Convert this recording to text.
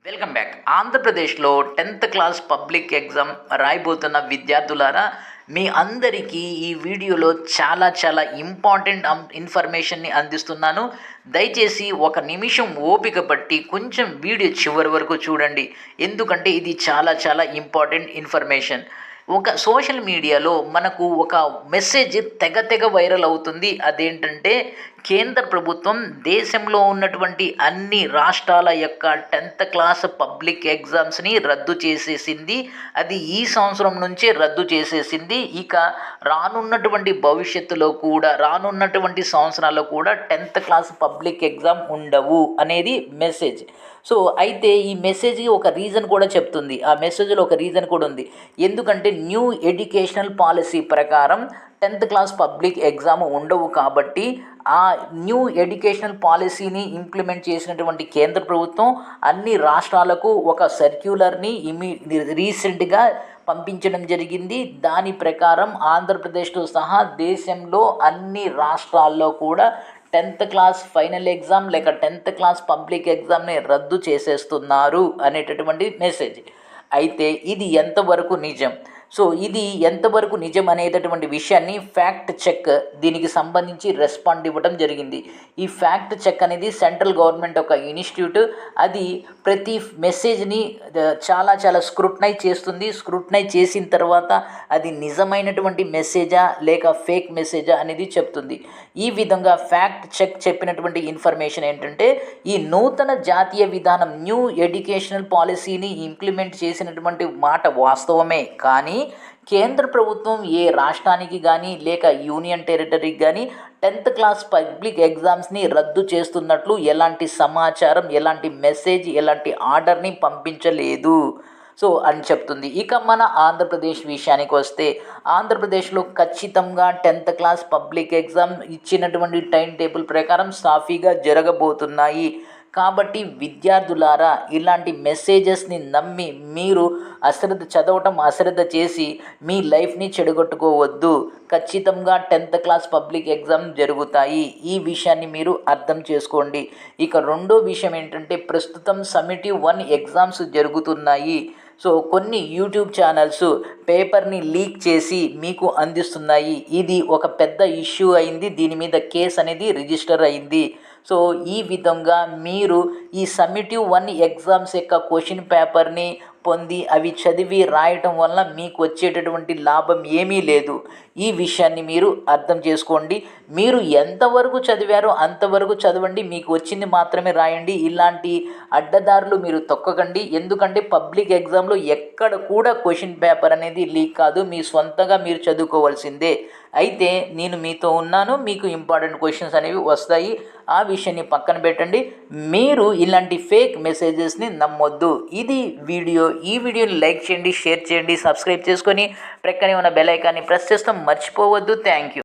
Welcome back. ఆంధ్రప్రదేశ్లో 10th class public exam రాయబోతున్న విద్యార్థులారా, మీ అందరికీ ఈ వీడియోలో చాలా ఇంపార్టెంట్ ఇన్ఫర్మేషన్ని అందిస్తున్నాను. దయచేసి ఒక నిమిషం ఓపిక పట్టి కొంచెం వీడియో చివరి వరకు చూడండి, ఎందుకంటే ఇది చాలా ఇంపార్టెంట్ ఇన్ఫర్మేషన్. ఒక సోషల్ మీడియాలో మనకు ఒక మెసేజ్ తెగ వైరల్ అవుతుంది. అదేంటంటే, కేంద్ర ప్రభుత్వం దేశంలో ఉన్నటువంటి అన్ని రాష్ట్రాల యొక్క 10th క్లాస్ పబ్లిక్ ఎగ్జామ్స్ని రద్దు చేసేసింది. అది ఈ సంవత్సరం నుంచే రద్దు చేసేసింది. ఇక రానున్నటువంటి భవిష్యత్తులో కూడా, రానున్నటువంటి సంవత్సరాల్లో కూడా 10th క్లాస్ పబ్లిక్ ఎగ్జామ్ ఉండవు అనేది మెసేజ్. సో అయితే ఈ మెసేజ్కి ఒక రీజన్ కూడా చెప్తుంది. ఆ మెసేజ్లో ఒక రీజన్ కూడా ఉంది. ఎందుకంటే న్యూ ఎడ్యుకేషనల్ పాలసీ ప్రకారం 10th క్లాస్ పబ్లిక్ ఎగ్జామ్ ఉండవు కాబట్టి, ఆ న్యూ ఎడ్యుకేషనల్ పాలసీని ఇంప్లిమెంట్ చేసినటువంటి కేంద్ర ప్రభుత్వం అన్ని రాష్ట్రాలకు ఒక సర్క్యులర్ని రీసెంట్గా పంపించడం జరిగింది. దాని ప్రకారం ఆంధ్రప్రదేశ్తో సహా దేశంలో అన్ని రాష్ట్రాల్లో కూడా 10th క్లాస్ ఫైనల్ ఎగ్జామ్ లేక 10th క్లాస్ పబ్లిక్ ఎగ్జామ్ని రద్దు చేసేస్తున్నారు అనేటటువంటి మెసేజ్. అయితే ఇది ఎంతవరకు నిజం? సో ఇది ఎంతవరకు నిజం అనేటటువంటి విషయాన్ని ఫ్యాక్ట్ చెక్ దీనికి సంబంధించి రెస్పాండ్ ఇవ్వడం జరిగింది. ఈ ఫ్యాక్ట్ చెక్ అనేది సెంట్రల్ గవర్నమెంట్ ఒక ఇన్స్టిట్యూట్. అది ప్రతి మెసేజ్ని చాలా స్క్రూటనైజ్ చేస్తుంది. స్క్రూటనైజ్ చేసిన తర్వాత అది నిజమైనటువంటి మెసేజా లేక ఫేక్ మెసేజా అనేది చెప్తుంది. ఈ విధంగా ఫ్యాక్ట్ చెక్ చెప్పినటువంటి ఇన్ఫర్మేషన్ ఏంటంటే, ఈ నూతన జాతీయ విధానం న్యూ ఎడ్యుకేషనల్ పాలసీని ఇంప్లిమెంట్ చేసినటువంటి మాట వాస్తవమే, కానీ కేంద్ర ప్రభుత్వం ఏ రాష్ట్రానికి కానీ లేక యూనియన్ టెరిటరీకి కానీ 10th క్లాస్ పబ్లిక్ ఎగ్జామ్స్ని రద్దు చేస్తున్నట్లు ఎలాంటి సమాచారం, ఎలాంటి మెసేజ్, ఎలాంటి ఆర్డర్ని పంపించలేదు సో అని చెప్తుంది. ఇక మన ఆంధ్రప్రదేశ్ విషయానికి వస్తే, ఆంధ్రప్రదేశ్లో ఖచ్చితంగా 10th క్లాస్ పబ్లిక్ ఎగ్జామ్ ఇచ్చినటువంటి టైం టేబుల్ ప్రకారం సాఫీగా జరగబోతున్నాయి. కాబట్టి విద్యార్థులారా, ఇలాంటి మెసేజెస్ని నమ్మి మీరు చదవటం అశ్రద్ధ చేసి మీ లైఫ్ని చెడగొట్టుకోవద్దు. ఖచ్చితంగా 10th క్లాస్ పబ్లిక్ ఎగ్జామ్ జరుగుతాయి. ఈ విషయాన్ని మీరు అర్థం చేసుకోండి. ఇక రెండో విషయం ఏంటంటే, ప్రస్తుతం సమ్మేటివ్ 1 ఎగ్జామ్స్ జరుగుతున్నాయి. సో కొన్ని యూట్యూబ్ ఛానల్స్ పేపర్ని లీక్ చేసి మీకు అందిస్తున్నాయి. ఇది ఒక పెద్ద ఇష్యూ అయింది. దీని మీద కేసు అనేది రిజిస్టర్ అయింది. సో ఈ విధంగా మీరు ఈ సమ్మేటివ్ 1 ఎగ్జామ్స్ యొక్క క్వశ్చన్ పేపర్ని పొంది అవి చదివి రాయటం వల్ల మీకు వచ్చేటటువంటి లాభం ఏమీ లేదు. ఈ విషయాన్ని మీరు అర్థం చేసుకోండి. మీరు ఎంతవరకు చదివారో అంతవరకు చదవండి, మీకు వచ్చింది మాత్రమే రాయండి. ఇలాంటి అడ్డదారులు మీరు తొక్కకండి. ఎందుకంటే పబ్లిక్ ఎగ్జామ్లో ఎక్కడ కూడా క్వశ్చన్ పేపర్ అనేది లీక్ కాదు, మీ సొంతంగా మీరు చదువుకోవాల్సిందే. అయితే నేను మీతో ఉన్నాను, మీకు ఇంపార్టెంట్ క్వశ్చన్స్ అనేవి వస్తాయి. ఆ విషయాన్ని పక్కన పెట్టండి. మీరు ఇలాంటి ఫేక్ మెసేజెస్ని నమ్మొద్దు. ఇది వీడియో. ఈ వీడియోని లైక్ చేయండి, షేర్ చేయండి, సబ్స్క్రైబ్ చేసుకొని ప్రక్కనే ఉన్న బెల్ ఐకాన్ని ప్రెస్ చేస్తాం మర్చిపోవద్దు. Thank you.